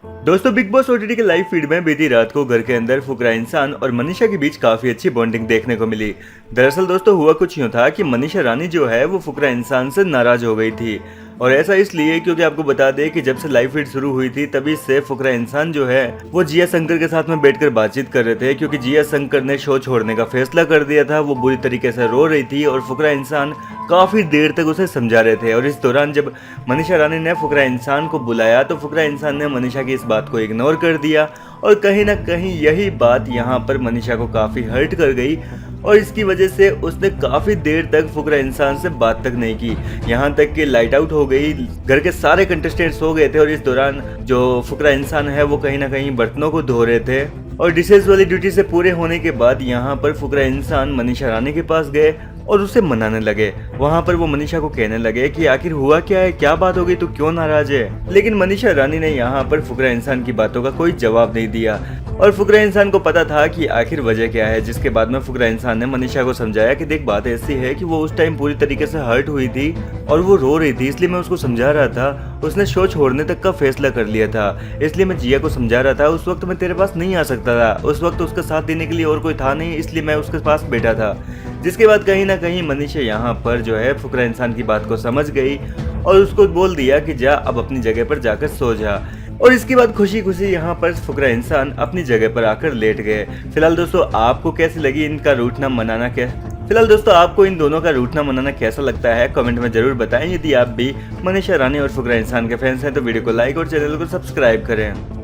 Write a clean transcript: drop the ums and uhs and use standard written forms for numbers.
दोस्तों big boss OTT के live feed में बीती रात को घर के अंदर फुकरा इंसान और मनीषा के बीच काफी अच्छी बॉन्डिंग देखने को मिली। दरअसल दोस्तों हुआ कुछ यूं था कि मनीषा रानी जो है वो फुकरा इंसान से नाराज हो गई थी। और ऐसा इसलिए क्योंकि आपको बता दें कि जब से लाइव फीड शुरू हुई थी तभी से फुकरा इंसान जो है वो जिया शंकर के साथ में बैठकर बातचीत कर रहे थे, क्योंकि जिया शंकर ने शो छोड़ने का फैसला कर दिया था। वो बुरी तरीके से रो रही थी और फुकरा इंसान काफी देर तक उसे समझा रहे थे। और इस दौरान जब मनीषा रानी ने फुकरा इंसान को बुलाया तो फुकरा इंसान ने मनीषा की इस बात को इग्नोर कर दिया और कहीं ना कहीं यही बात यहाँ पर मनीषा को काफी हर्ट कर गई और इसकी वजह से उसने काफी देर तक फुकरा इंसान से बात तक नहीं की, यहाँ तक कि लाइट आउट हो गई। घर के सारे कंटेस्टेंट्स सो गए थे और इस दौरान जो फुकरा इंसान है वो कहीं ना कहीं बर्तनों को धो रहे थे। और डिशेस वाली ड्यूटी से पूरे होने के बाद यहाँ पर फुकरा इंसान मनीषा रानी के पास गए और उसे मनाने लगे। वहाँ पर वो मनीषा को कहने लगे कि आखिर हुआ क्या है, क्या बात हो गई, तू क्यों नाराज है। लेकिन मनीषा रानी ने यहाँ पर फुकरा इंसान की बातों का कोई जवाब नहीं दिया और फुकरा इंसान को पता था कि आखिर वजह क्या है। जिसके बाद में फुकरा इंसान ने मनीषा को समझाया कि देख बात ऐसी है कि वो उस टाइम पूरी तरीके से हर्ट हुई थी और वो रो रही थी, इसलिए मैं उसको समझा रहा था। उसने शो छोड़ने तक का फैसला कर लिया था, इसलिए मैं जिया को समझा रहा था। उस वक्त मैं तेरे पास नहीं आ सकता था, उस वक्त उसका साथ देने के लिए और कोई था नहीं, इसलिए मैं उसके पास बैठा था। जिसके बाद कहीं ना कहीं मनीषा यहाँ पर जो है फुकरा इंसान की बात को समझ गई और उसको बोल दिया कि जा अब अपनी जगह पर जाकर सो जा। और इसके बाद खुशी खुशी यहाँ पर फुकरा इंसान अपनी जगह पर आकर लेट गए। फिलहाल दोस्तों आपको कैसी लगी इनका रूठना मनाना फिलहाल दोस्तों आपको इन दोनों का रूठना मनाना कैसा लगता है कमेंट में जरूर बताएं। यदि आप भी मनीषा रानी और फुकरा इंसान के फैंस हैं तो वीडियो को लाइक और चैनल को सब्सक्राइब करें।